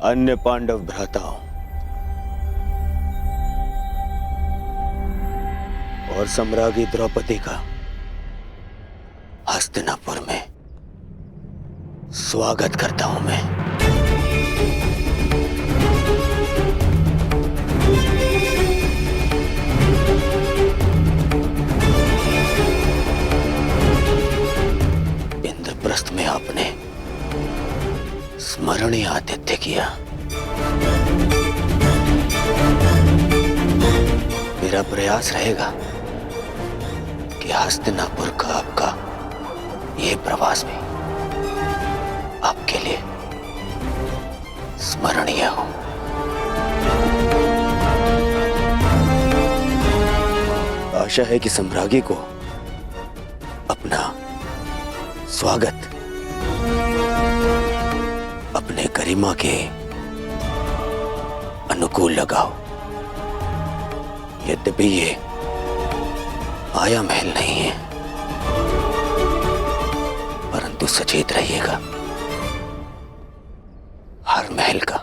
अन्य पांडव भ्राताओं और सम्राज्ञी द्रौपदी का हस्तिनापुर में स्वागत करता हूं मैं। इंद्रप्रस्थ में आपने स्मरणीय आतिथ्य किया। मेरा प्रयास रहेगा कि हस्तिनापुर का आपका ये प्रवास भी आपके लिए स्मरणीय हो। आशा है कि सम्राज्ञी को अपना स्वागत अपने गरिमा के अनुकूल लगाओ। यद्यपि ये माया महल नहीं है, परंतु सचेत रहिएगा, हर महल का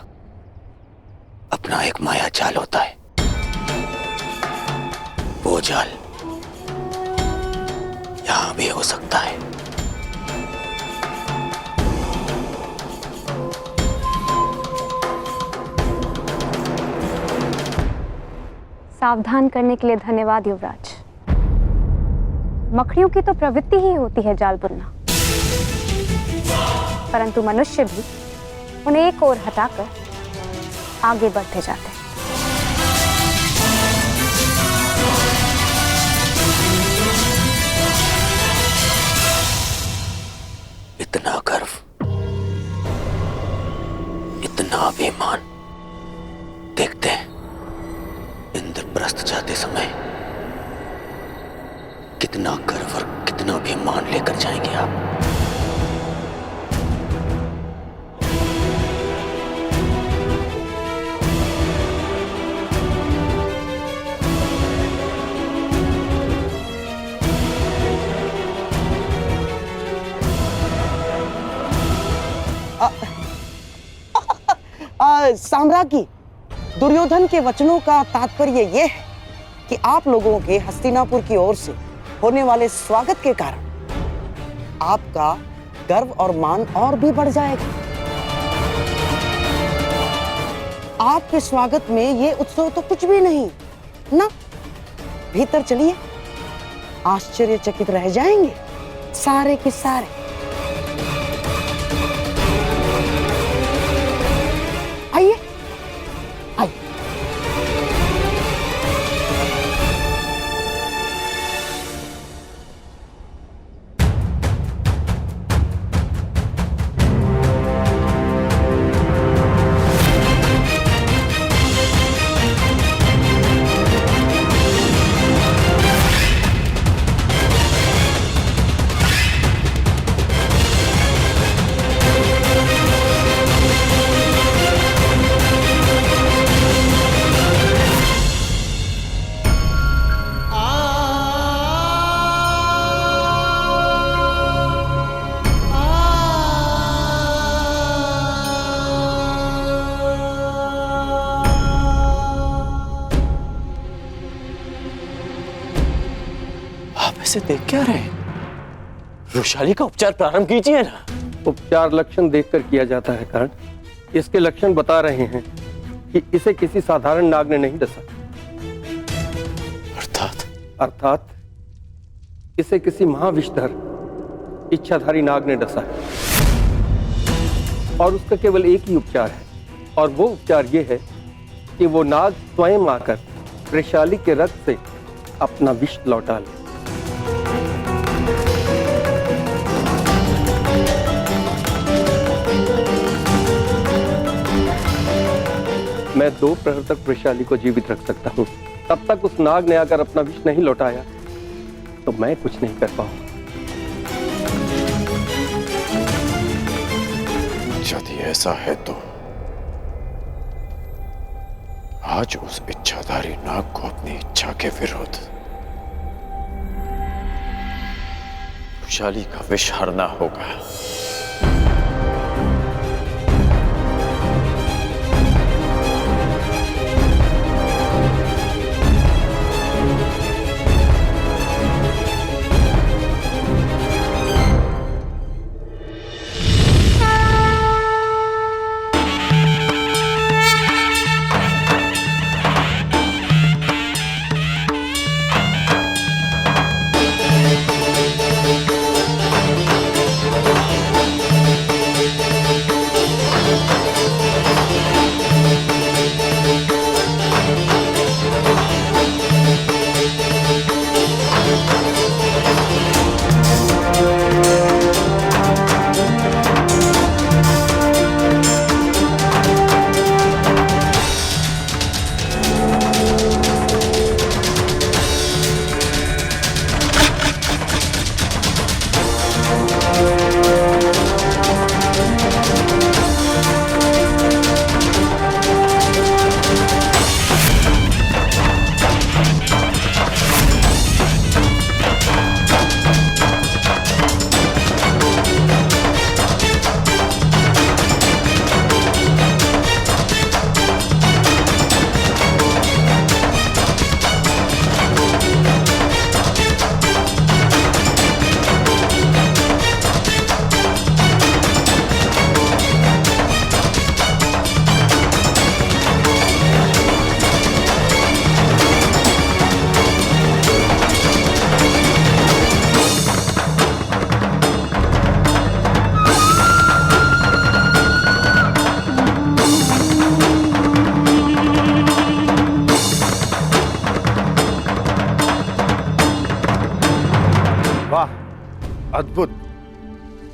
अपना एक माया जाल होता है। वो जाल यहां भी हो सकता है। सावधान करने के लिए धन्यवाद युवराज। मकड़ियों की तो प्रवृत्ति ही होती है जाल बुनना, परंतु मनुष्य भी उन्हें एक ओर हटाकर आगे बढ़ते जाते हैं। इतना गर्व, इतना अभिमान, देखते हैं इंद्रप्रस्थ जाते समय कितना गर्व और कितना अभिमान लेकर जाएंगे आप। साम्राज्ञी, दुर्योधन के वचनों का तात्पर्य यह है कि आप लोगों के हस्तिनापुर की ओर से होने वाले स्वागत के कारण आपका गर्व और मान और भी बढ़ जाएगा। आपके स्वागत में ये उत्सव तो कुछ भी नहीं ना। भीतर चलिए, आश्चर्यचकित रह जाएंगे सारे के सारे। आइए आइए। ऐसे देख क्या रहे हैं? वृषाली का उपचार प्रारंभ कीजिए ना। उपचार लक्षण देखकर किया जाता है कर्ण। इसके लक्षण बता रहे हैं कि इसे किसी साधारण नाग ने नहीं डसा। अर्थात इसे किसी महाविषधर इच्छाधारी नाग ने डसा है, और उसका केवल एक ही उपचार है, और वो उपचार ये है कि वो नाग स्वयं आकर वृषाली के रक्त से अपना विष लौटा ले। मैं 2 प्रहर तक वृषाली को जीवित रख सकता हूँ। तब तक उस नाग ने आकर अपना विष नहीं लौटाया तो मैं कुछ नहीं कर पाऊंगा। यदि ऐसा है तो आज उस इच्छाधारी नाग को अपनी इच्छा के विरुद्ध वृषाली का विष हरना होगा।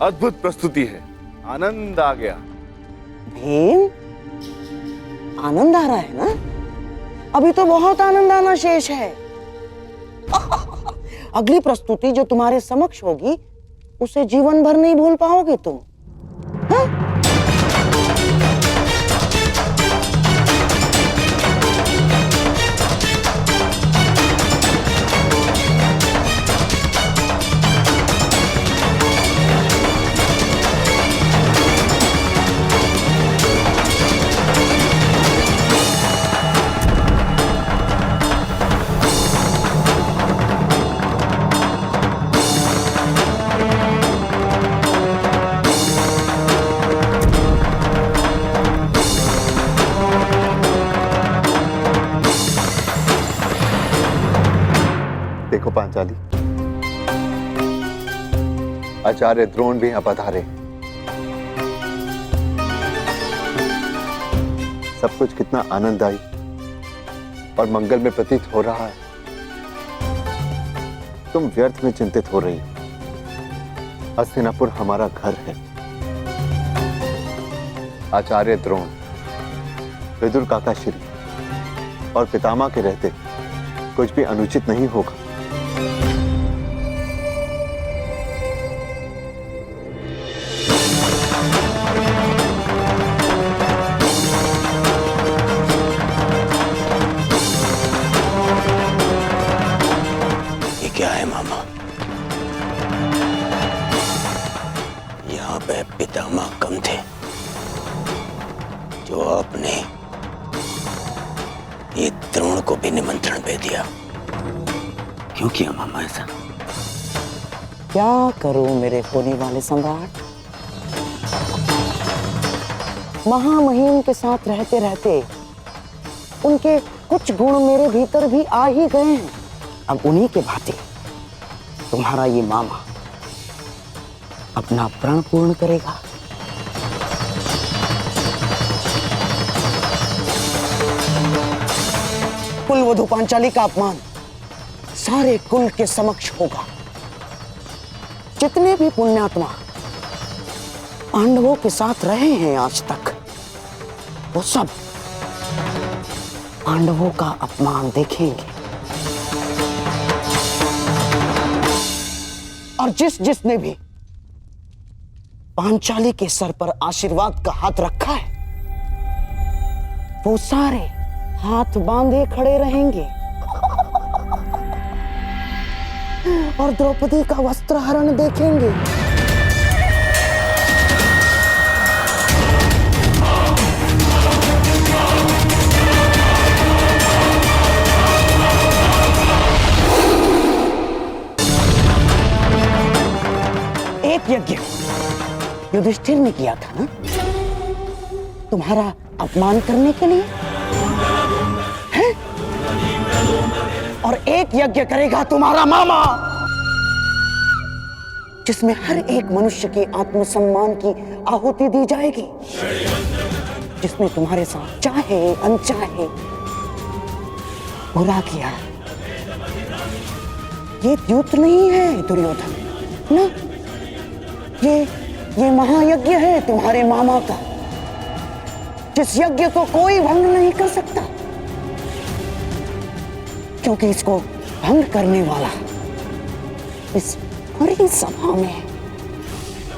अद्भुत प्रस्तुति है, आनंद आ गया। भीम, आनंद आ रहा है ना? अभी तो बहुत आनंद आना शेष है। अगली प्रस्तुति जो तुम्हारे समक्ष होगी उसे जीवन भर नहीं भूल पाओगे तुम। हाँ? देखो पांचाली, आचार्य द्रोण भी यहां पधारे। सब कुछ कितना आनंददायी और मंगल में प्रतीत हो रहा है। तुम व्यर्थ में चिंतित हो रही हो। हस्तिनापुर हमारा घर है। आचार्य द्रोण, विदुर काका श्री और पितामह के रहते कुछ भी अनुचित नहीं होगा। ये क्या है मामा? यहाँ पे पितामह कम थे जो आपने ये द्रोण को भी निमंत्रण दे दिया। क्यों किया मामा ऐसा? क्या करूं मेरे होने वाले सम्राट? महामहिम के साथ रहते रहते उनके कुछ गुण मेरे भीतर भी आ ही गए हैं। अब उन्हीं के भांति तुम्हारा ये मामा अपना प्रण पूर्ण करेगा। कुलवधु पांचाली का अपमान सारे कुल के समक्ष होगा। जितने भी पुण्यात्मा पांडवों के साथ रहे हैं आज तक, वो सब पांडवों का अपमान देखेंगे। और जिसने भी पांचाली के सर पर आशीर्वाद का हाथ रखा है, वो सारे हाथ बांधे खड़े रहेंगे और द्रौपदी का वस्त्रहरण देखेंगे। एक यज्ञ युधिष्ठिर ने किया था ना, तुम्हारा अपमान करने के लिए है? और एक यज्ञ करेगा तुम्हारा मामा, जिसमें हर एक मनुष्य के आत्मसम्मान की आहुति दी जाएगी, जिसने तुम्हारे साथ चाहे अनचाहे बुरा किया। ये द्यूत नहीं है दुर्योधन ना, ये महायज्ञ है तुम्हारे मामा का, जिस यज्ञ को कोई भंग नहीं कर सकता, क्योंकि इसको भंग करने वाला इस पूरी सभा में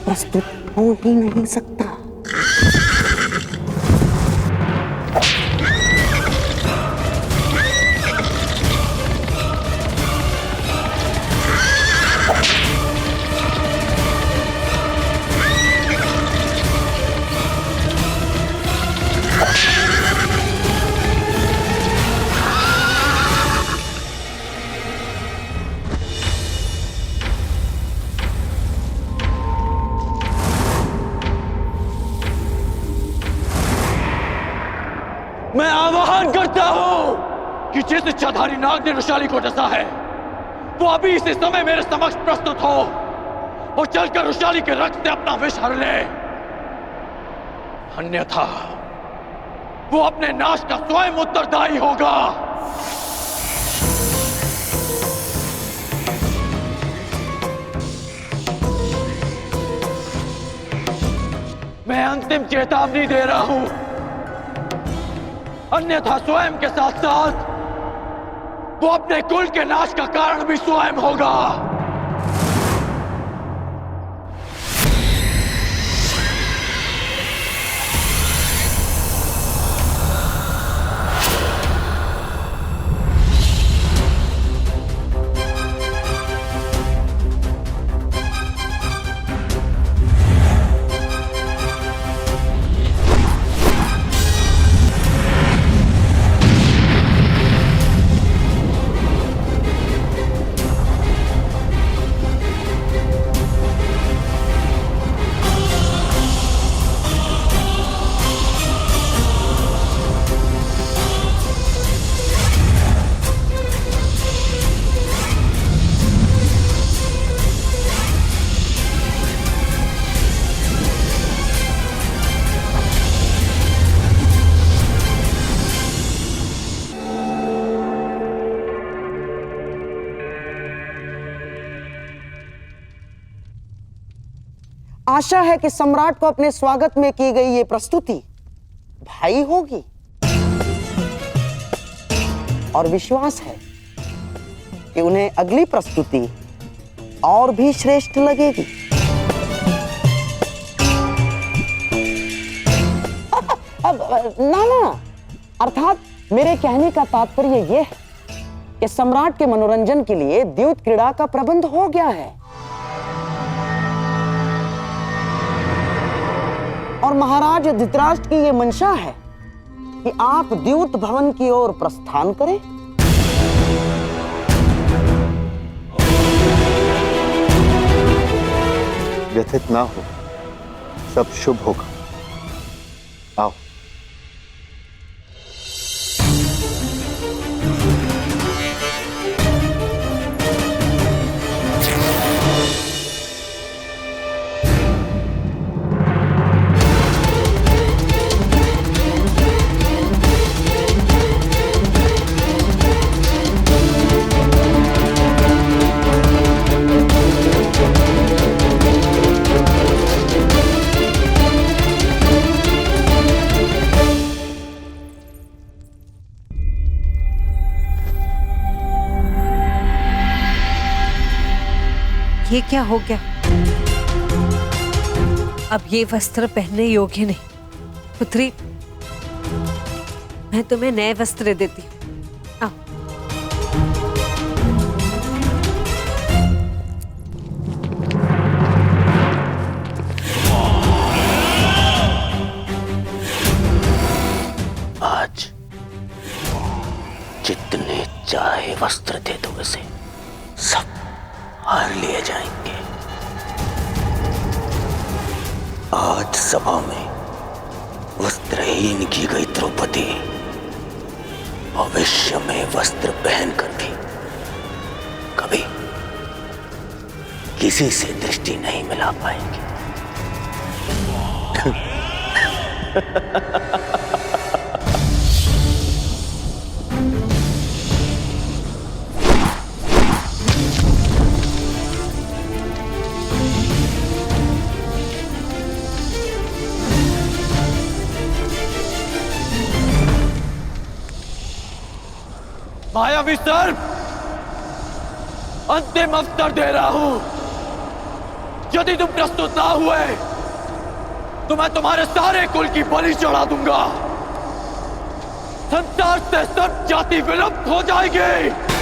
प्रस्तुत हो ही नहीं सकता। मैं आह्वान करता हूं कि जिस इच्छाधारी नाग ने रुशाली को डसा है, वो अभी इसी समय मेरे समक्ष प्रस्तुत हो और चलकर रुशाली के रक्त से अपना विष हर ले। अन्यथा वो अपने नाश का स्वयं उत्तरदायी होगा। मैं अंतिम चेतावनी दे रहा हूं, अन्यथा स्वयं के साथ साथ वो अपने कुल के नाश का कारण भी स्वयं होगा। आशा है कि सम्राट को अपने स्वागत में की गई ये प्रस्तुति भाई होगी और विश्वास है कि उन्हें अगली प्रस्तुति और भी श्रेष्ठ लगेगी। ना अर्थात मेरे कहने का तात्पर्य यह है कि सम्राट के मनोरंजन के लिए द्यूत क्रीड़ा का प्रबंध हो गया है और महाराज धृतराष्ट्र की यह मंशा है कि आप द्यूत भवन की ओर प्रस्थान करें। व्यथित ना हो, सब शुभ होगा। आओ। ये क्या हो गया? अब ये वस्त्र पहनने योग्य नहीं। पुत्री, मैं तुम्हें नए वस्त्र देती हूं। आओ। आज जितने चाहे वस्त्र दे दो उसे, सब हार लिए जाएंगे। आज सभा में वस्त्रहीन की गई द्रौपदी भविष्य में वस्त्र पहनकर भी कभी किसी से दृष्टि नहीं मिला पाएंगी। मायावी सर्प, अंतिम अवसर दे रहा हूं। यदि तुम प्रस्तुत ना हुए तो मैं तुम्हारे सारे कुल की बलि चढ़ा दूंगा। संसार से सब जाति विलुप्त हो जाएगी।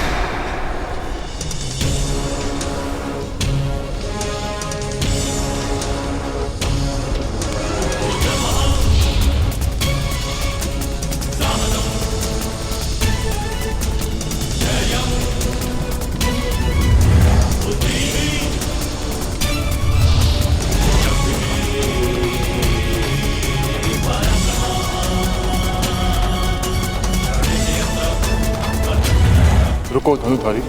रुको धनुधारी,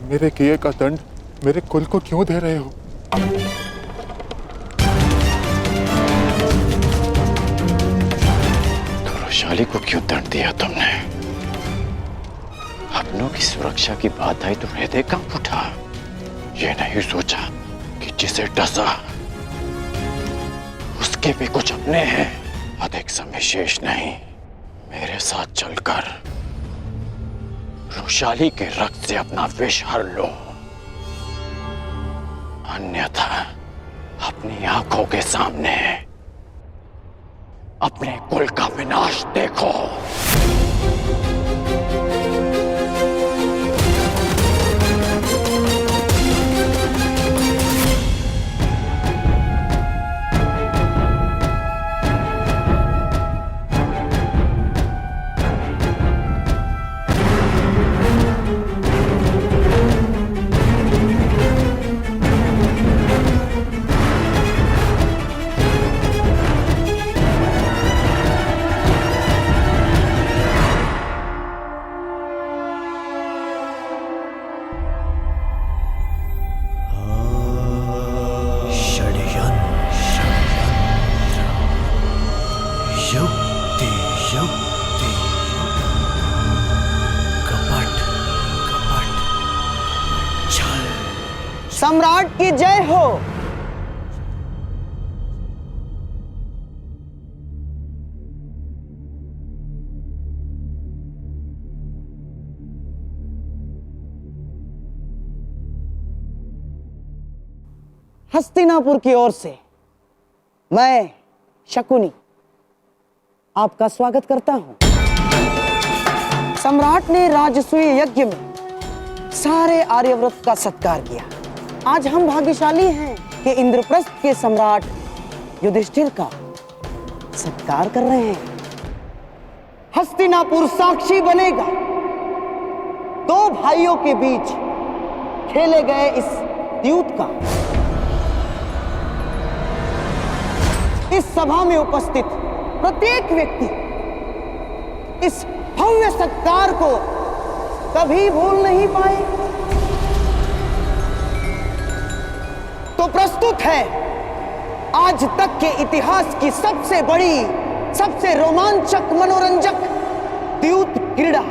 मेरे किए का दंड मेरे कुल को क्यों दे रहे हो? वैशाली को क्यों दंड दिया तुमने? अपनों की सुरक्षा की बात आई तो हृदय कांप उठा। ये नहीं सोचा कि जिसे डसा उसके भी कुछ अपने हैं। अधिक समय शेष नहीं, मेरे साथ चलकर रुशाली के रक्त से अपना विष हर लो, अन्यथा अपनी आंखों के सामने अपने कुल का विनाश देखो। सम्राट की जय हो। हस्तिनापुर की ओर से मैं शकुनी आपका स्वागत करता हूं। सम्राट ने राजसूय यज्ञ में सारे आर्यव्रत का सत्कार किया। आज हम भाग्यशाली हैं कि इंद्रप्रस्थ के सम्राट युधिष्ठिर का सत्कार कर रहे हैं। हस्तिनापुर साक्षी बनेगा दो भाइयों के बीच खेले गए इस द्यूत का। इस सभा में उपस्थित प्रत्येक व्यक्ति इस भव्य सत्कार को कभी भूल नहीं पाए। तो प्रस्तुत है आज तक के इतिहास की सबसे बड़ी, सबसे रोमांचक, मनोरंजक द्यूत क्रीड़ा।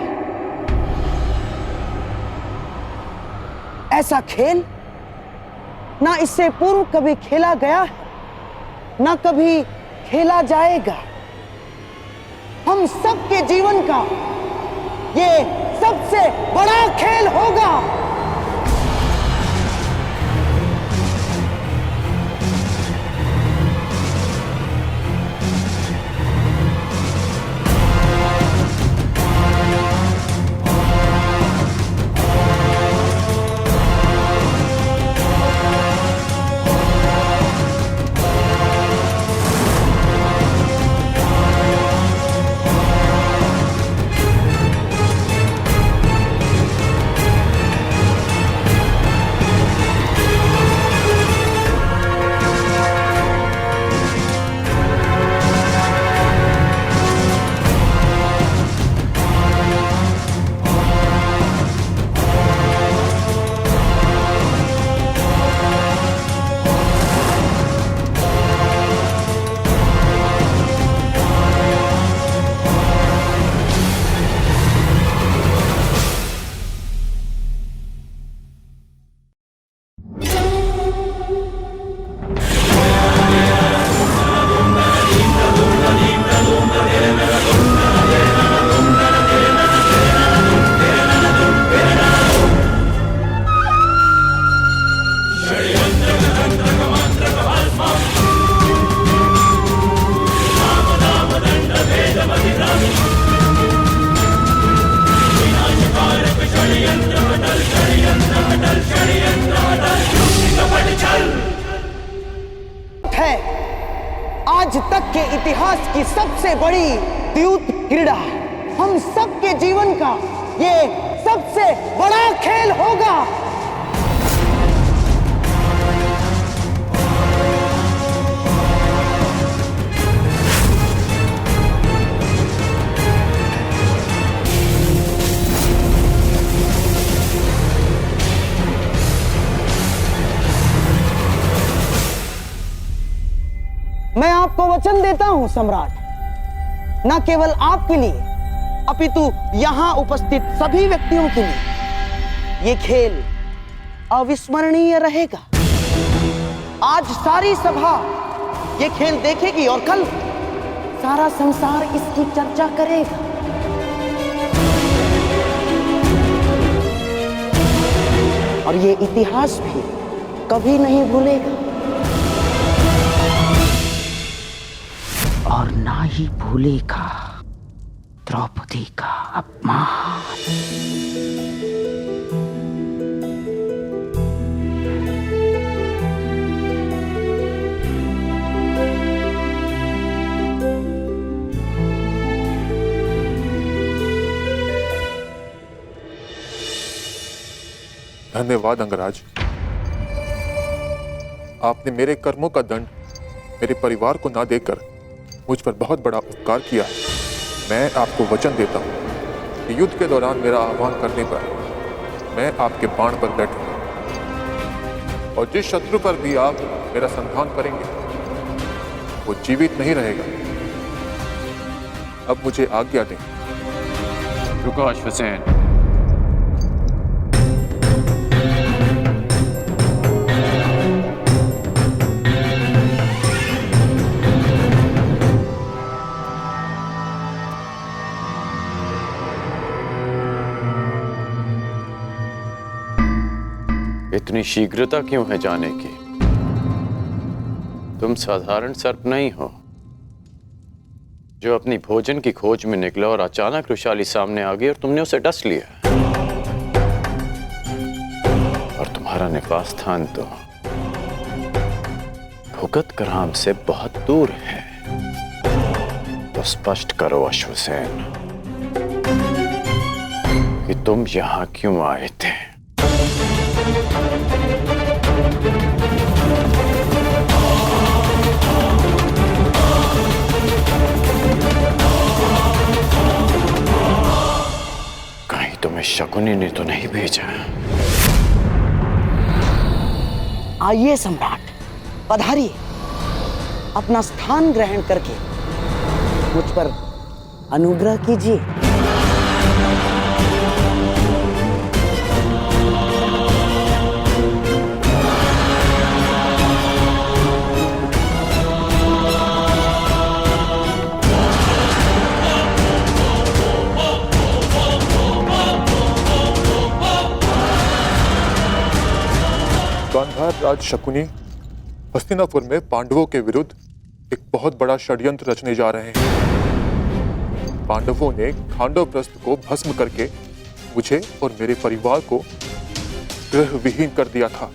ऐसा खेल ना इससे पूर्व कभी खेला गया है, ना कभी खेला जाएगा। हम सबके जीवन का ये सबसे बड़ा खेल होगा। आज तक के इतिहास की सबसे बड़ी द्यूत क्रीड़ा। हम सबके जीवन का ये सबसे बड़ा खेल होगा। मैं आपको वचन देता हूं सम्राट, न केवल आपके लिए अपितु यहां उपस्थित सभी व्यक्तियों के लिए ये खेल अविस्मरणीय रहेगा। आज सारी सभा ये खेल देखेगी और कल सारा संसार इसकी चर्चा करेगा। और ये इतिहास भी कभी नहीं भूलेगा और ना ही भूलेगा द्रौपदी का अपमान। धन्यवाद अंगराज, आपने मेरे कर्मों का दंड मेरे परिवार को ना देकर मुझ पर बहुत बड़ा उपकार किया है। मैं आपको वचन देता हूँ कि युद्ध के दौरान मेरा आह्वान करने पर मैं आपके बाण पर बैठूंगा और जिस शत्रु पर भी आप मेरा संधान करेंगे वो जीवित नहीं रहेगा। अब मुझे आज्ञा दें। रुको अश्वसेन, इतनी शीघ्रता क्यों है जाने की? तुम साधारण सर्प नहीं हो जो अपनी भोजन की खोज में निकला और अचानक रुशाली सामने आ गई और तुमने उसे डस लिया। और तुम्हारा निवास स्थान तो भुगत ग्राम से बहुत दूर है। तो स्पष्ट करो अश्वसेन कि तुम यहां क्यों आए थे? कहीं तुम्हें शकुनी ने तो नहीं भेजा? आइए सम्राट, पधारिए, अपना स्थान ग्रहण करके मुझ पर अनुग्रह कीजिए। गांधार राज शकुनी हस्तिनापुर में पांडवों के विरुद्ध एक बहुत बड़ा षड्यंत्र रचने जा रहे हैं। पांडवों ने खांडवप्रस्थ को भस्म करके मुझे और मेरे परिवार को गृह विहीन कर दिया था।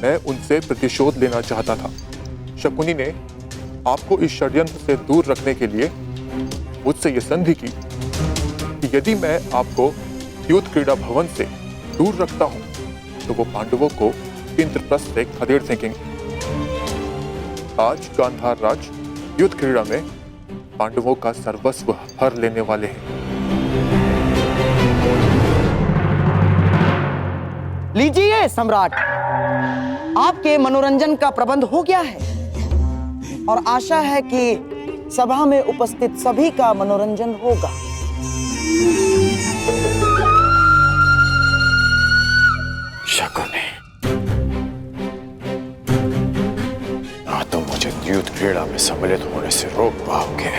मैं उनसे प्रतिशोध लेना चाहता था। शकुनी ने आपको इस षड्यंत्र से दूर रखने के लिए मुझसे यह संधि की कि यदि मैं आपको युद्ध क्रीड़ा भवन से दूर रखता हूं तो वो पांडवों को इंद्रप्रस्थ से खदेड़ फेंकेंगे। आज गांधार राज युद्ध क्रीड़ा में पांडवों का सर्वस्व हर लेने वाले हैं। लीजिए सम्राट, आपके मनोरंजन का प्रबंध हो गया है और आशा है कि सभा में उपस्थित सभी का मनोरंजन होगा। शकुनी, ना तो मुझे युद्ध क्रीड़ा में सम्मिलित होने से रोक पाओगे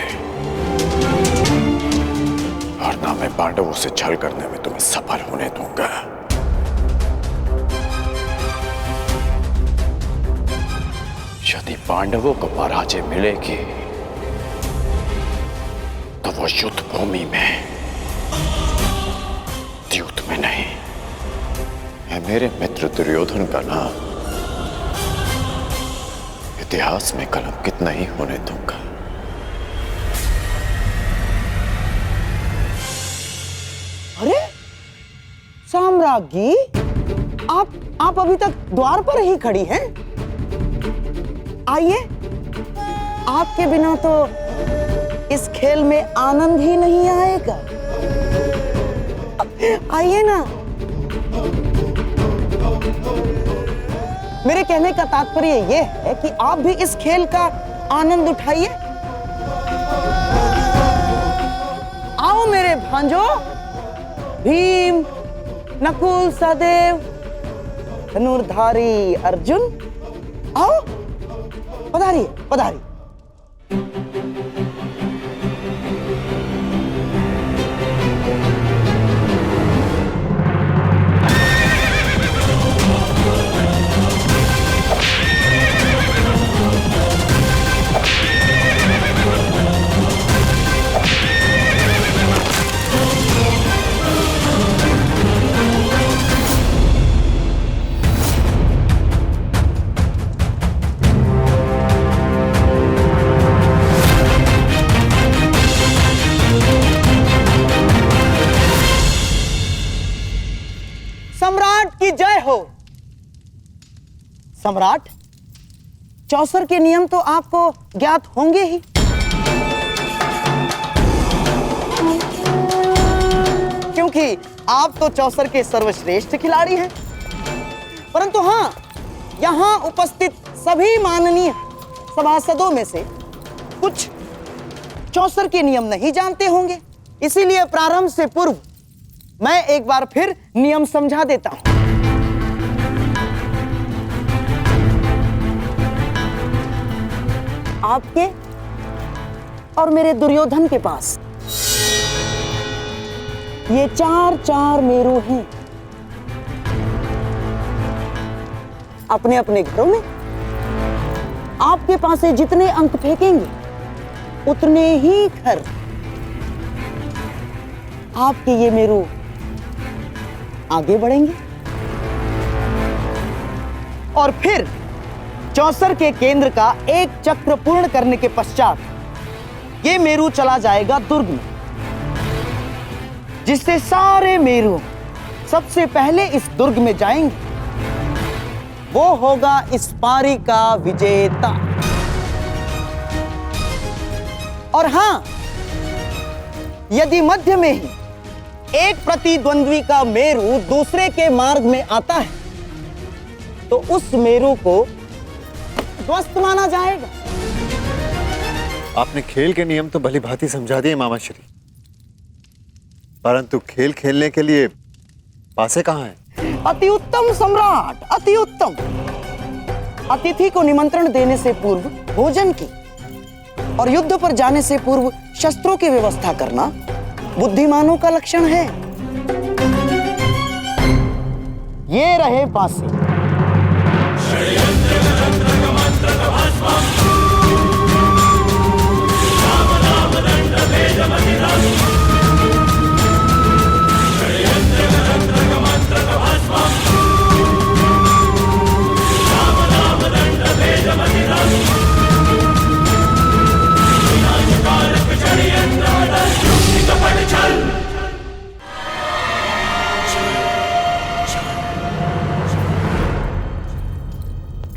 और ना मैं पांडवों से छल करने में तुम्हें सफल होने दूंगा। यदि पांडवों को पराजय मिलेगी तो वो युद्ध भूमि में, युद्ध में नहीं। मैं मेरे मित्र दुर्योधन का नाम इतिहास में कलंकित नहीं होने दूंगा। अरे साम्राज्ञी, आप अभी तक द्वार पर ही खड़ी हैं? आइए, आपके बिना तो इस खेल में आनंद ही नहीं आएगा। आइए ना। मेरे कहने का तात्पर्य यह है कि आप भी इस खेल का आनंद उठाइए। भांजो, भीम, नकुल, सहदेव, धनुर्धारी अर्जुन, आओ, पधारिए, पधारिए। सम्राट की जय हो। सम्राट, चौसर के नियम तो आपको ज्ञात होंगे ही। क्योंकि आप तो चौसर के सर्वश्रेष्ठ खिलाड़ी हैं। परंतु हां, यहां उपस्थित सभी माननीय सभासदों में से कुछ चौसर के नियम नहीं जानते होंगे। इसीलिए प्रारंभ से पूर्व मैं एक बार फिर नियम समझा देता हूं। आपके और मेरे दुर्योधन के पास ये 4 मेरू हैं। अपने अपने घरों में आपके पास से जितने अंक फेंकेंगे उतने ही घर आपके ये मेरू आगे बढ़ेंगे। और फिर चौसर के केंद्र का एक चक्र पूर्ण करने के पश्चात ये मेरू चला जाएगा दुर्ग में, जिससे सारे मेरू सबसे पहले इस दुर्ग में जाएंगे। वो होगा इस पारी का विजेता। और हां, यदि मध्य में ही एक प्रतिद्वंद्वी का मेरू दूसरे के मार्ग में आता है तो उस मेरू को ध्वस्त माना जाएगा। आपने खेल के नियम तो भली भांति समझा दिए मामाश्री, परंतु खेल खेलने के लिए पासे कहाँ हैं? अति उत्तम सम्राट, अति उत्तम। अतिथि को निमंत्रण देने से पूर्व भोजन की और युद्ध पर जाने से पूर्व शस्त्रों की व्यवस्था करना बुद्धिमानों का लक्षण है। ये रहे पासे।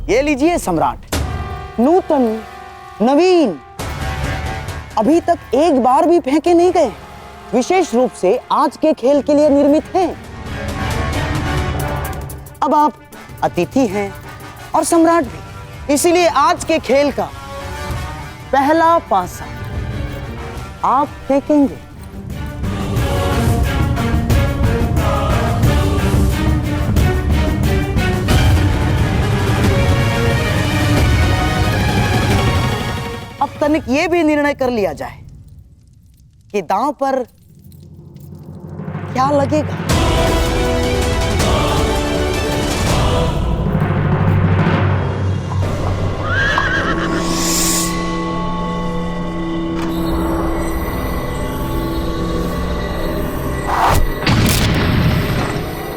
ये लीजिए सम्राट, नूतन, नवीन, अभी तक एक बार भी फेंके नहीं गए, विशेष रूप से आज के खेल के लिए निर्मित हैं। अब आप अतिथि हैं और सम्राट भी, इसीलिए आज के खेल का पहला पासा आप फेंकेंगे। अब तनिक ये भी निर्णय कर लिया जाए कि दांव पर क्या लगेगा।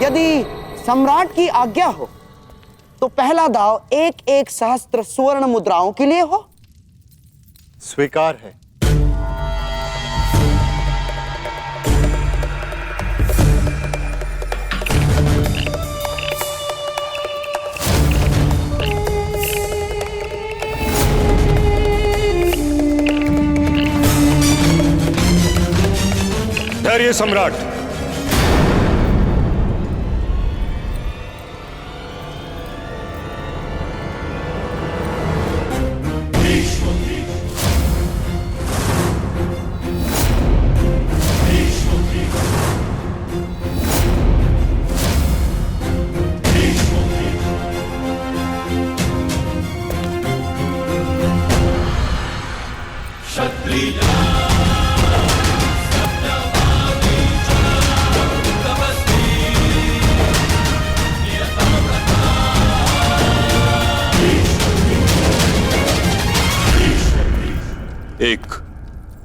यदि सम्राट की आज्ञा हो तो पहला दाव 1-1 सहस्त्र स्वर्ण मुद्राओं के लिए हो। स्वीकार है। धैर्य सम्राट।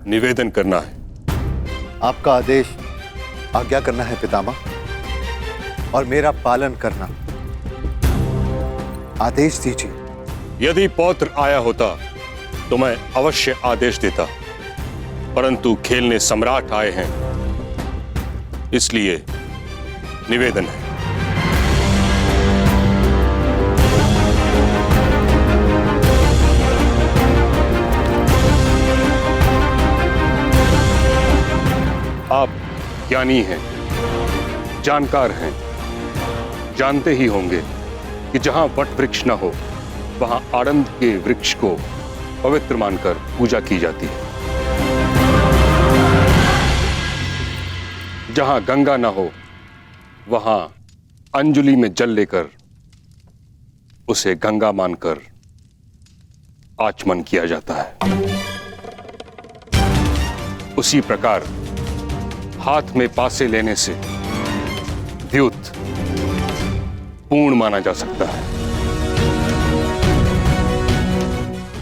निवेदन करना है। आपका आदेश आज्ञा करना है पितामह, और मेरा पालन करना। आदेश दीजिए। यदि पौत्र आया होता तो मैं अवश्य आदेश देता, परंतु खेलने सम्राट आए हैं, इसलिए निवेदन है। आप ज्ञानी हैं, जानकार हैं, जानते ही होंगे कि जहां वट वृक्ष न हो वहां आनंद के वृक्ष को पवित्र मानकर पूजा की जाती है। जहां गंगा न हो वहां अंजलि में जल लेकर उसे गंगा मानकर आचमन किया जाता है। उसी प्रकार हाथ में पासे लेने से द्यूत पूर्ण माना जा सकता है।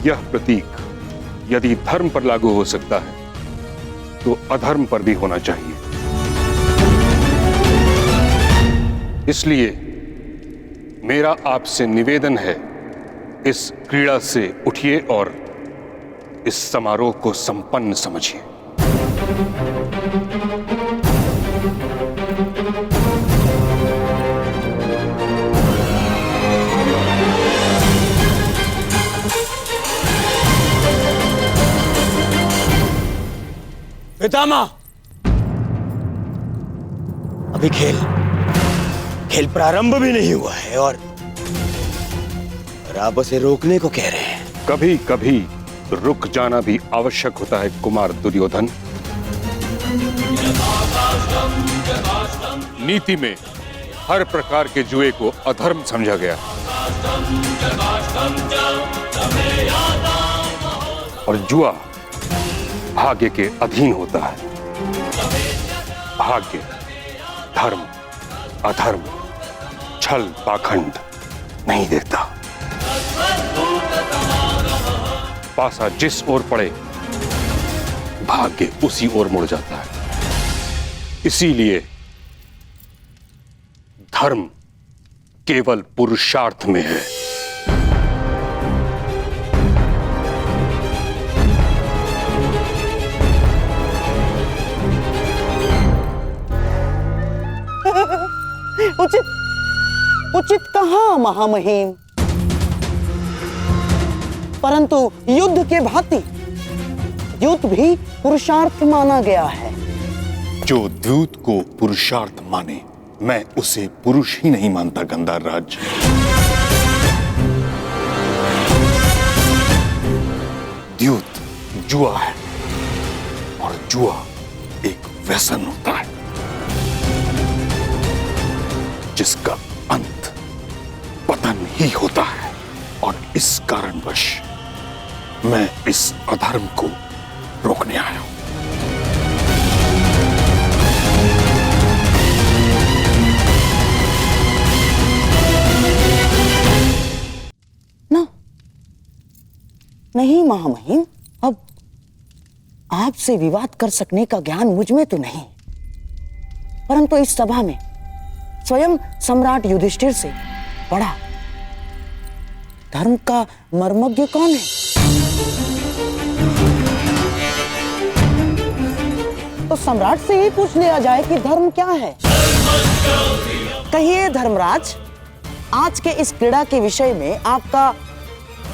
यह प्रतीक यदि धर्म पर लागू हो सकता है तो अधर्म पर भी होना चाहिए। इसलिए मेरा आपसे निवेदन है, इस क्रीड़ा से उठिए और इस समारोह को संपन्न समझिए। पितामह, अभी खेल प्रारंभ भी नहीं हुआ है और आप उसे रोकने को कह रहे हैं। कभी कभी रुक जाना भी आवश्यक होता है कुमार दुर्योधन। नीति में हर प्रकार के जुए को अधर्म समझा गया और जुआ भाग्य के अधीन होता है। भाग्य, धर्म, अधर्म, छल, पाखंड नहीं देखता। पासा जिस ओर पड़े भाग्य उसी ओर मुड़ जाता है। इसीलिए धर्म केवल पुरुषार्थ में है। उचित कहां महामहिम, परंतु युद्ध के भांति द्यूत भी पुरुषार्थ माना गया है। जो द्यूत को पुरुषार्थ माने मैं उसे पुरुष ही नहीं मानता गंधार राज। द्यूत जुआ है और जुआ एक व्यसन होता है जिसका अंत पतन ही होता है। और इस कारणवश मैं इस अधर्म को रोकने आया हूं। ना, नहीं महामहिम, अब आपसे विवाद कर सकने का ज्ञान मुझ में तो नहीं, परंतु इस सभा में स्वयं सम्राट युधिष्ठिर से बड़ा धर्म का मर्मज्ञ कौन है? तो सम्राट से ही पूछ लिया जाए कि धर्म क्या है। कहिए धर्मराज, आज के इस क्रीड़ा के विषय में आपका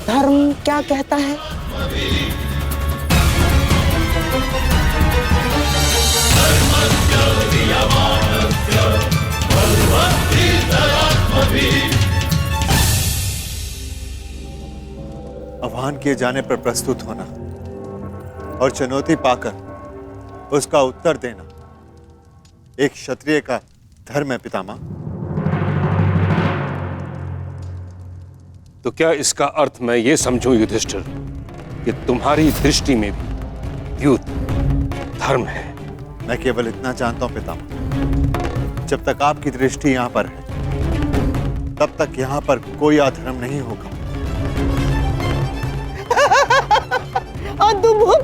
धर्म क्या कहता है? आह्वान किए जाने पर प्रस्तुत होना और चुनौती पाकर उसका उत्तर देना एक क्षत्रिय का धर्म है पितामह। तो क्या इसका अर्थ मैं ये समझूं युधिष्ठिर कि तुम्हारी दृष्टि में भी द्यूत धर्म है? मैं केवल इतना जानता हूं पितामह, जब तक आपकी दृष्टि यहां पर है तब तक यहां पर कोई अधर्म नहीं होगा। अद्भुत,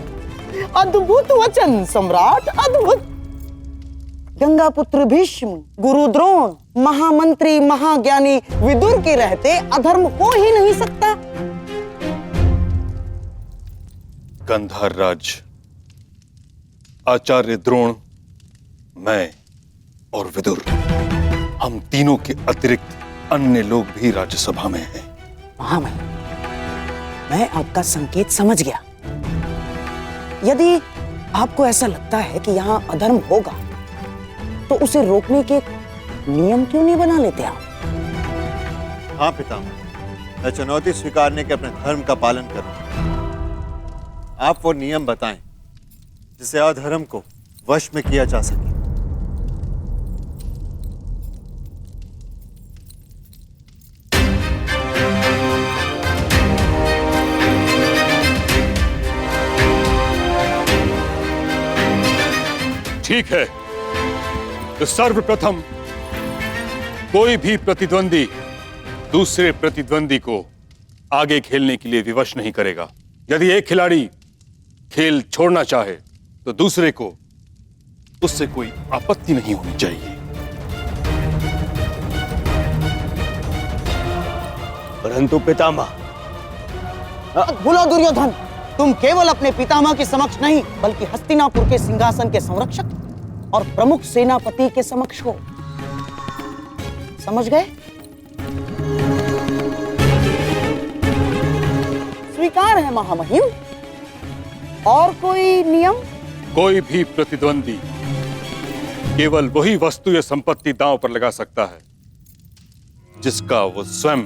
अद्भुत वचन सम्राट, अद्भुत। गंगा पुत्र भीष्म, गुरु द्रोण, महामंत्री महाज्ञानी विदुर के रहते अधर्म हो ही नहीं सकता। गंधार राज, आचार्य द्रोण, मैं और विदुर, हम तीनों के अतिरिक्त अन्य लोग भी राज्यसभा में हैं। महामहिम, मैं आपका संकेत समझ गया। यदि आपको ऐसा लगता है कि यहाँ अधर्म होगा, तो उसे रोकने के नियम क्यों नहीं बना लेते आप? हाँ पितामह, मैं चुनौती स्वीकारने के अपने धर्म का पालन करूंगा। आप वो नियम बताएं जिसे अधर्म को वश में किया जा सके। ठीक है, तो सर्वप्रथम कोई भी प्रतिद्वंदी दूसरे प्रतिद्वंदी को आगे खेलने के लिए विवश नहीं करेगा। यदि एक खिलाड़ी खेल छोड़ना चाहे तो दूसरे को उससे कोई आपत्ति नहीं होनी चाहिए। परंतु पितामह, बोलो दुर्योधन, तुम केवल अपने पितामह के समक्ष नहीं बल्कि हस्तिनापुर के सिंहासन के संरक्षक और प्रमुख सेनापति के समक्ष हो। समझ गए? स्वीकार है महामहिम। और कोई नियम? कोई भी प्रतिद्वंदी केवल वही वस्तु या संपत्ति दांव पर लगा सकता है जिसका वो स्वयं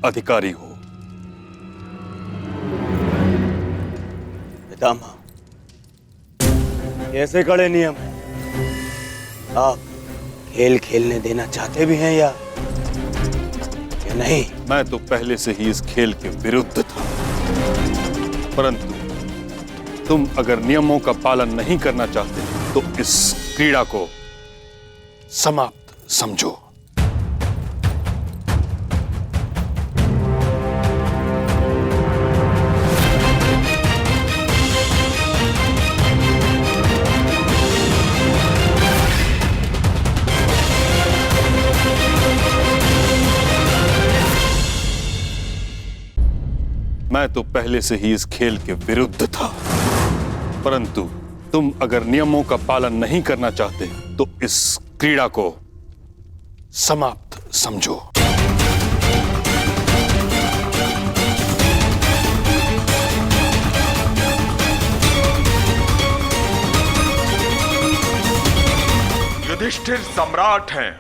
अधिकारी हो। पितामह, कैसे कड़े नियम हैं? आप खेल खेलने देना चाहते भी हैं या नहीं? मैं तो पहले से ही इस खेल के विरुद्ध था, परंतु तुम अगर नियमों का पालन नहीं करना चाहते तो इस क्रीड़ा को समाप्त समझो। मैं तो पहले से ही इस खेल के विरुद्ध था, परंतु तुम अगर नियमों का पालन नहीं करना चाहते तो इस क्रीड़ा को समाप्त समझो। युधिष्ठिर सम्राट हैं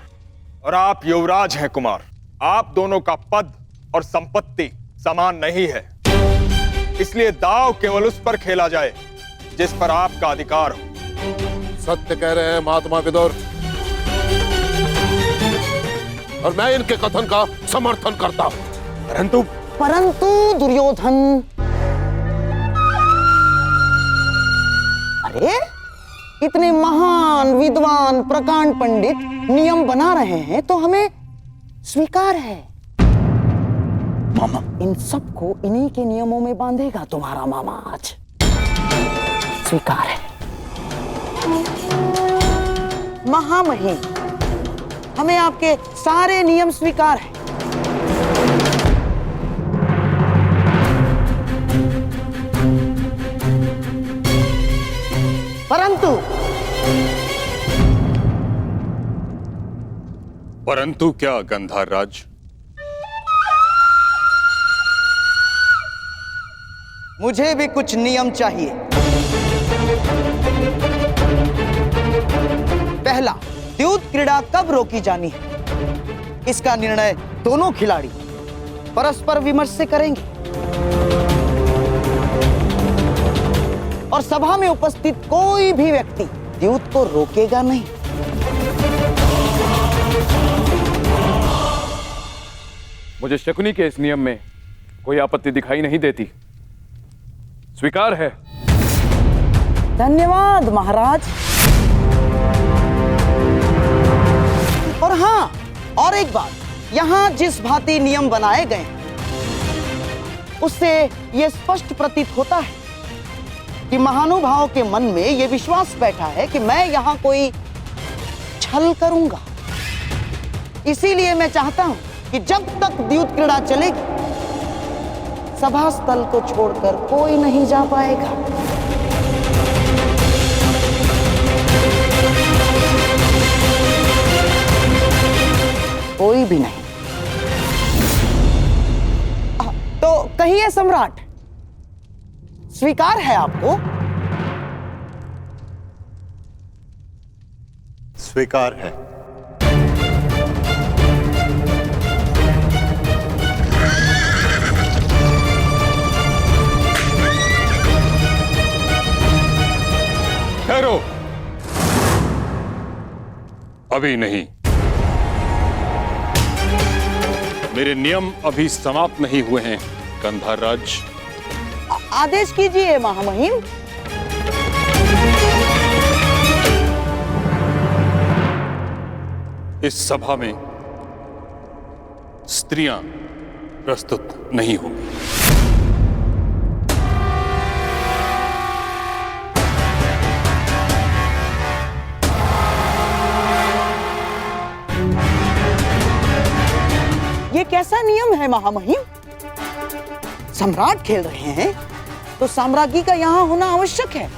और आप युवराज हैं कुमार। आप दोनों का पद और संपत्ति समान नहीं है, इसलिए दांव केवल उस पर खेला जाए जिस पर आपका अधिकार हो। सत्य कह रहे हैं महात्मा विदुर, और मैं इनके कथन का समर्थन करता हूं। परंतु दुर्योधन, अरे इतने महान विद्वान प्रकांड पंडित नियम बना रहे हैं तो हमें स्वीकार है। मामा, इन सबको इन्हीं के नियमों में बांधेगा तुम्हारा मामा आज। स्वीकार है। महामहिम, हमें आपके सारे नियम स्वीकार हैं। परंतु क्या गंधार राज? मुझे भी कुछ नियम चाहिए। पहला, द्यूत क्रीड़ा कब रोकी जानी है, इसका निर्णय दोनों खिलाड़ी परस्पर विमर्श से करेंगे और सभा में उपस्थित कोई भी व्यक्ति द्यूत को रोकेगा नहीं। मुझे शकुनी के इस नियम में कोई आपत्ति दिखाई नहीं देती। स्वीकार है। धन्यवाद महाराज। और हाँ, और एक बात, यहाँ जिस भांति नियम बनाए गए उससे यह स्पष्ट प्रतीत होता है कि महानुभावों के मन में यह विश्वास बैठा है कि मैं यहां कोई छल करूंगा। इसीलिए मैं चाहता हूं कि जब तक द्यूत क्रीड़ा चलेगी, सभा स्थल को छोड़कर कोई नहीं जा पाएगा। कोई भी नहीं। तो कहिए सम्राट, स्वीकार है आपको? स्वीकार है। ठहरो, अभी नहीं। मेरे नियम अभी समाप्त नहीं हुए हैं गंधार राज। आदेश कीजिए महामहिम। इस सभा में स्त्रियां प्रस्तुत नहीं होंगी। ये कैसा नियम है महामहिम? सम्राट खेल रहे हैं तो साम्राज्ञी का यहां होना आवश्यक है।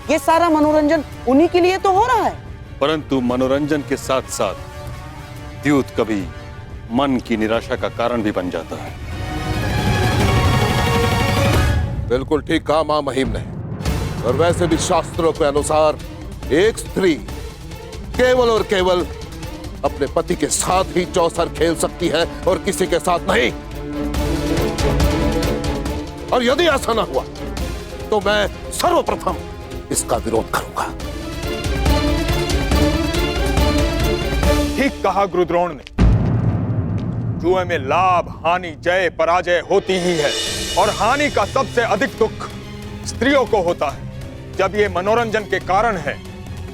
ये सारा मनोरंजन उन्हीं के लिए तो हो रहा है। परंतु मनोरंजन के साथ साथ द्यूत कभी मन की निराशा का कारण भी बन जाता है। बिल्कुल ठीक कहा मां महिम ने। और वैसे भी शास्त्रों के अनुसार एक स्त्री केवल और केवल अपने पति के साथ ही चौसर खेल सकती है और किसी के साथ नहीं। और यदि ऐसा ना हुआ तो मैं सर्वप्रथम इसका विरोध करूंगा। ठीक कहा गुरुद्रोण ने। जुए में लाभ, हानि, जय, पराजय होती ही है और हानि का सबसे अधिक दुख स्त्रियों को होता है। जब ये मनोरंजन के कारण है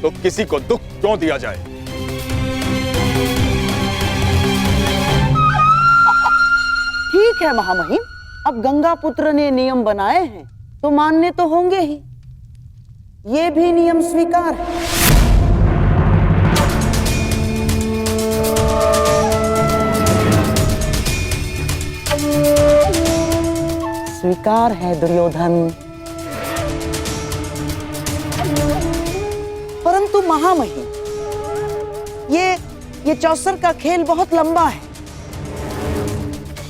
तो किसी को दुख क्यों दिया जाए? ठीक है महामहिम, अब गंगा पुत्र ने नियम बनाए हैं तो मानने तो होंगे ही। ये भी नियम स्वीकार है। स्वीकार है दुर्योधन। परंतु महामहिम, ये चौसर का खेल बहुत लंबा है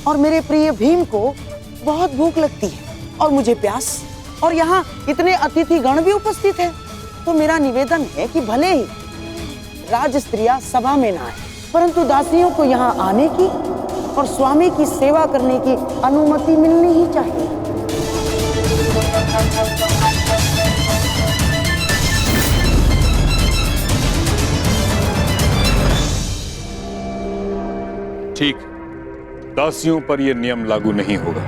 और मेरे प्रिय भीम को बहुत भूख लगती है और मुझे प्यास, और यहाँ इतने अतिथि गण भी उपस्थित हैं। तो मेरा निवेदन है कि भले ही राज स्त्रियां सभा में ना आए, परंतु दासियों को यहाँ आने की और स्वामी की सेवा करने की अनुमति मिलनी ही चाहिए। ठीक, दासियों पर यह नियम लागू नहीं होगा।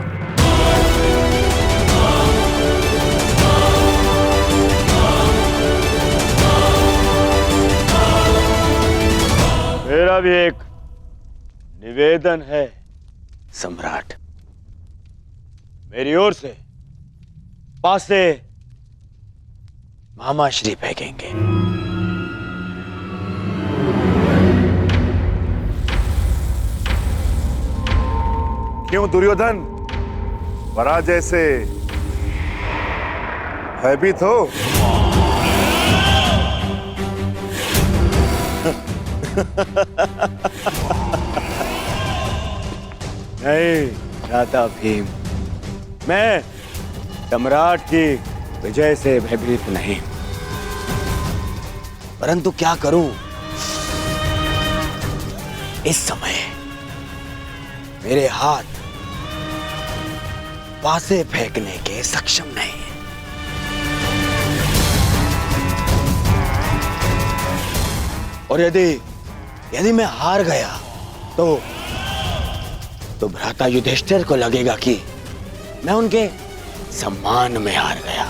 मेरा भी एक निवेदन है सम्राट। मेरी ओर से पासे मामाश्री फेंकेंगे। क्यों दुर्योधन, पराजय से भयभीत हो? नहीं राधा भीम, मैं सम्राट की विजय से भयभीत नहीं, परंतु क्या करूं, इस समय मेरे हाथ पासे फेंकने के सक्षम नहीं है। और यदि मैं हार गया तो भ्राता युधिष्ठिर को लगेगा कि मैं उनके सम्मान में हार गया।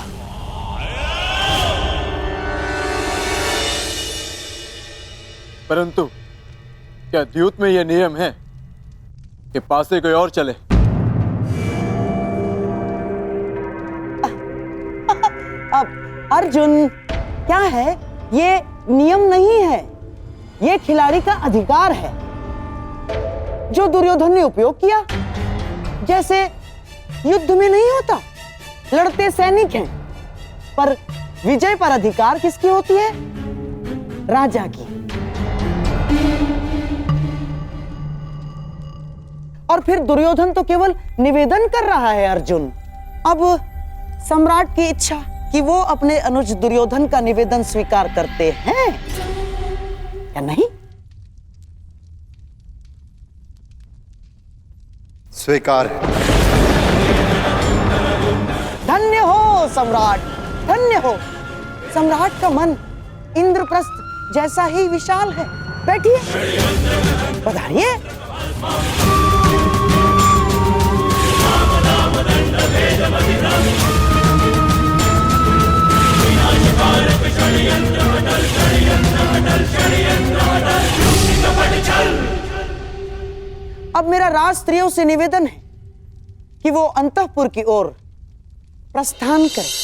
परंतु क्या द्यूत में यह नियम है कि पासे कोई और चले? अर्जुन, क्या है, ये नियम नहीं है, ये खिलाड़ी का अधिकार है जो दुर्योधन ने उपयोग किया। जैसे युद्ध में नहीं होता, लड़ते सैनिक हैं, पर विजय पर अधिकार किसकी होती है? राजा की। और फिर दुर्योधन तो केवल निवेदन कर रहा है अर्जुन। अब सम्राट की इच्छा कि वो अपने अनुज दुर्योधन का निवेदन स्वीकार करते हैं या नहीं? स्वीकार है। धन्य हो सम्राट, धन्य हो। सम्राट का मन इंद्रप्रस्थ जैसा ही विशाल है। बैठिए, पधारिए। अब मेरा राज स्त्रियों से निवेदन है कि वो अंतःपुर की ओर प्रस्थान करें।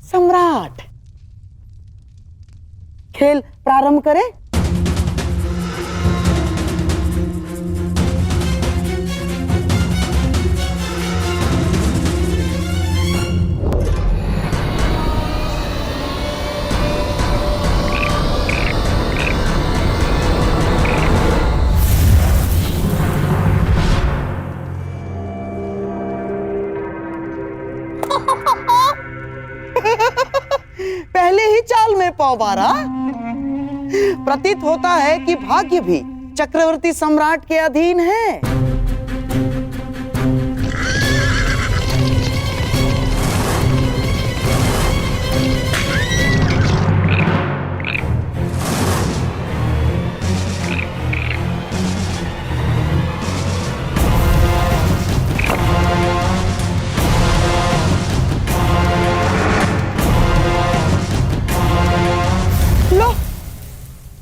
सम्राट, खेल प्रारंभ करें। पहले ही चाल में पाँव मारा। प्रतीत होता है कि भाग्य भी चक्रवर्ती सम्राट के अधीन है।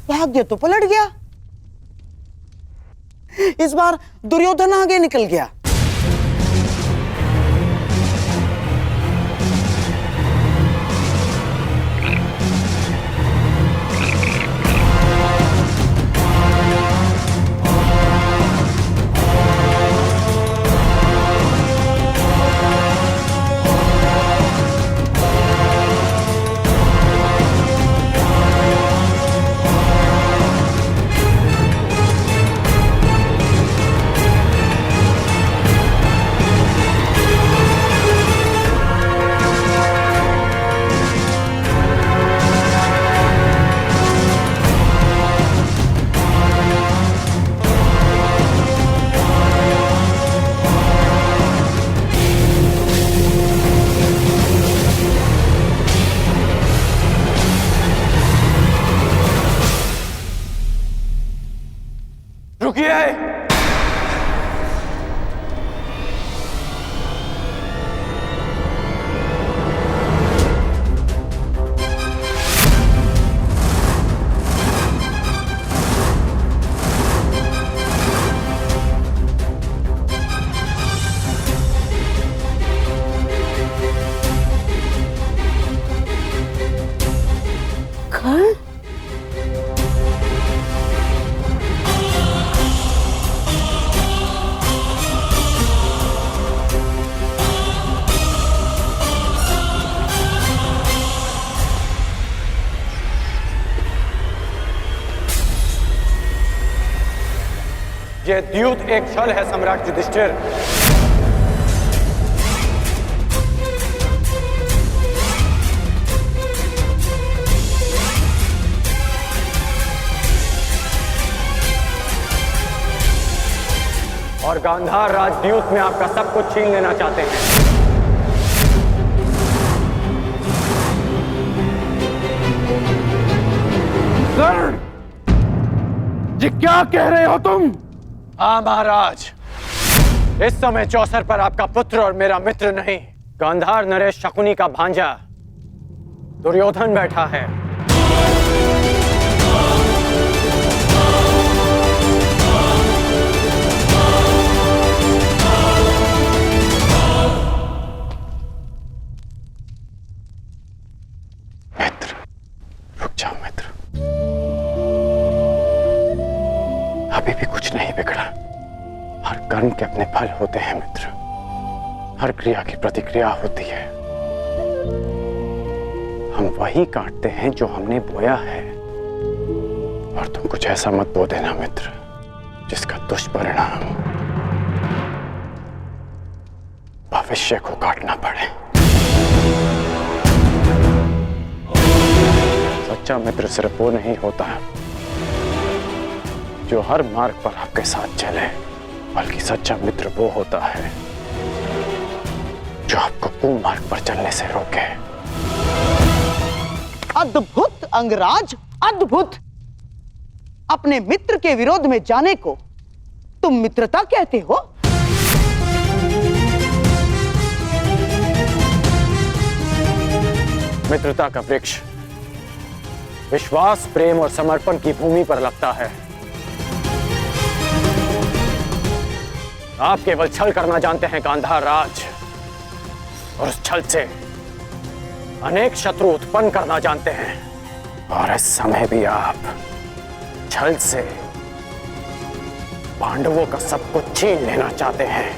भाग्य तो पलट गया। इस बार दुर्योधन आगे निकल गया। यह द्यूत एक छल है सम्राट युधिष्ठिर। और गांधार राज द्यूत में आपका सब कुछ छीन लेना चाहते हैं। कर्ण, ये क्या कह रहे हो तुम? हाँ महाराज, इस समय चौसर पर आपका पुत्र और मेरा मित्र नहीं, गांधार नरेश शकुनी का भांजा दुर्योधन बैठा है। मित्र, रुक जाओ मित्र, अभी भी कुछ नहीं बिगड़ा। हर कर्म के अपने फल होते हैं मित्र, हर क्रिया की प्रतिक्रिया होती है। हम वही काटते हैं जो हमने बोया है। और तुम कुछ ऐसा मत बो देना मित्र जिसका दुष्परिणाम भविष्य को काटना पड़े। सच्चा मित्र सिर्फ वो नहीं होता जो हर मार्ग पर आपके साथ चले, बल्कि सच्चा मित्र वो होता है जो आपको कुमार्ग पर चलने से रोके। अद्भुत अंगराज, अद्भुत। अपने मित्र के विरोध में जाने को तुम मित्रता कहते हो? मित्रता का वृक्ष विश्वास, प्रेम और समर्पण की भूमि पर लगता है। आप केवल छल करना जानते हैं गांधार राज, और उस छल से अनेक शत्रु उत्पन्न करना जानते हैं। और इस समय भी आप छल से पांडवों का सब कुछ छीन लेना चाहते हैं।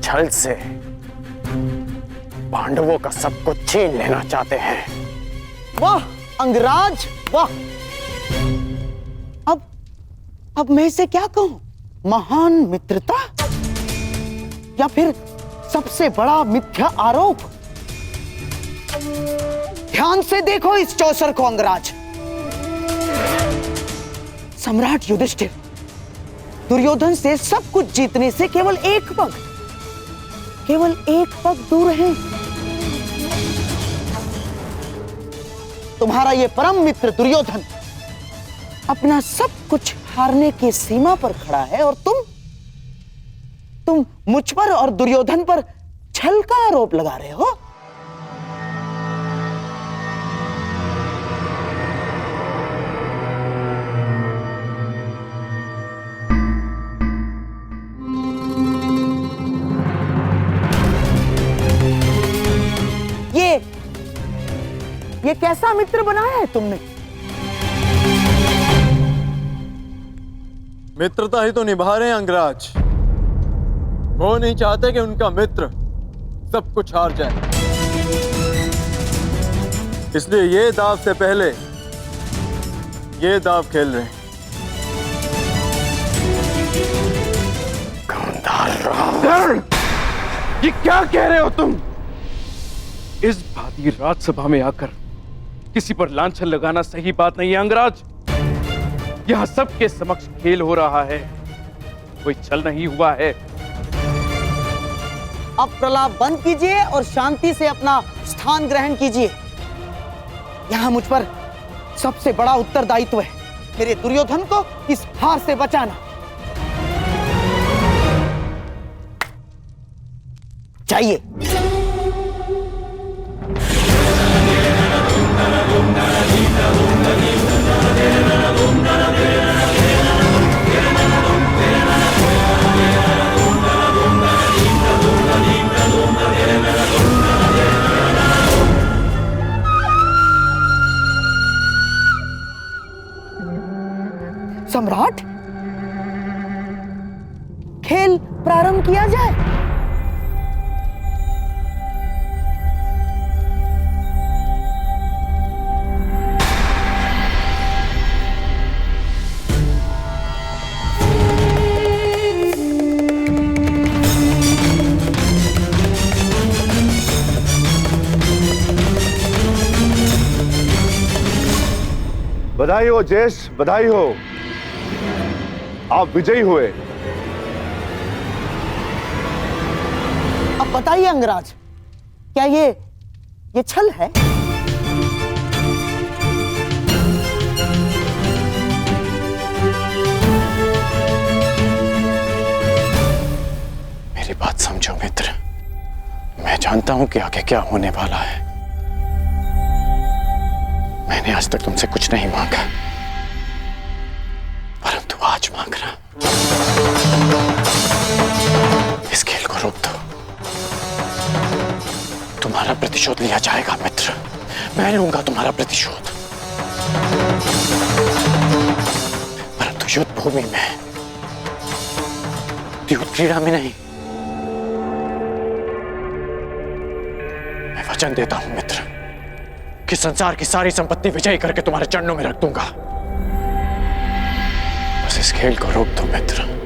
छल से पांडवों का सब कुछ छीन लेना चाहते हैं। वाह अंगराज, वाह। अब मैं इसे क्या कहूं? महान मित्रता या फिर सबसे बड़ा मिथ्या आरोप? ध्यान से देखो इस चौसर को अंगराज। सम्राट युधिष्ठिर दुर्योधन से सब कुछ जीतने से केवल एक पग दूर है। तुम्हारा ये परम मित्र दुर्योधन अपना सब कुछ हारने की सीमा पर खड़ा है, और तुम मुझ पर और दुर्योधन पर छल का आरोप लगा रहे हो। ये कैसा मित्र बनाया है तुमने? मित्रता ही तो निभा रहे हैं अंगराज। वो नहीं चाहते कि उनका मित्र सब कुछ हार जाए, इसलिए ये दाव से पहले ये दाव खेल रहे हैं। कर्ण, ये क्या कह रहे हो तुम? इस भांति राजसभा में आकर किसी पर लांछन लगाना सही बात नहीं है अंगराज। यहां सबके समक्ष खेल हो रहा है, कोई छल नहीं हुआ है। अब प्रलाप बंद कीजिए और शांति से अपना स्थान ग्रहण कीजिए। यहां मुझ पर सबसे बड़ा उत्तरदायित्व है, मेरे दुर्योधन को इस हार से बचाना। चाहिए सम्राट, खेल प्रारंभ किया जाए। बधाई हो जेश, बधाई हो। आप विजयी हुए। अब बताइए अंगराज, क्या ये छल है? मेरी बात समझो मित्र, मैं जानता हूं कि आगे क्या होने वाला है। मैंने आज तक तुमसे कुछ नहीं मांगा, परंतु आज मांग रहा। इस खेल को रोक दो। तुम्हारा प्रतिशोध लिया जाएगा मित्र, मैं लूंगा तुम्हारा प्रतिशोध, परंतु युद्ध भूमि में, युद्ध क्रीड़ा में नहीं। मैं वचन देता हूं मित्र कि संसार की सारी संपत्ति विजयी करके तुम्हारे चरणों में रख दूंगा। बस इस खेल को रोक दो मित्र।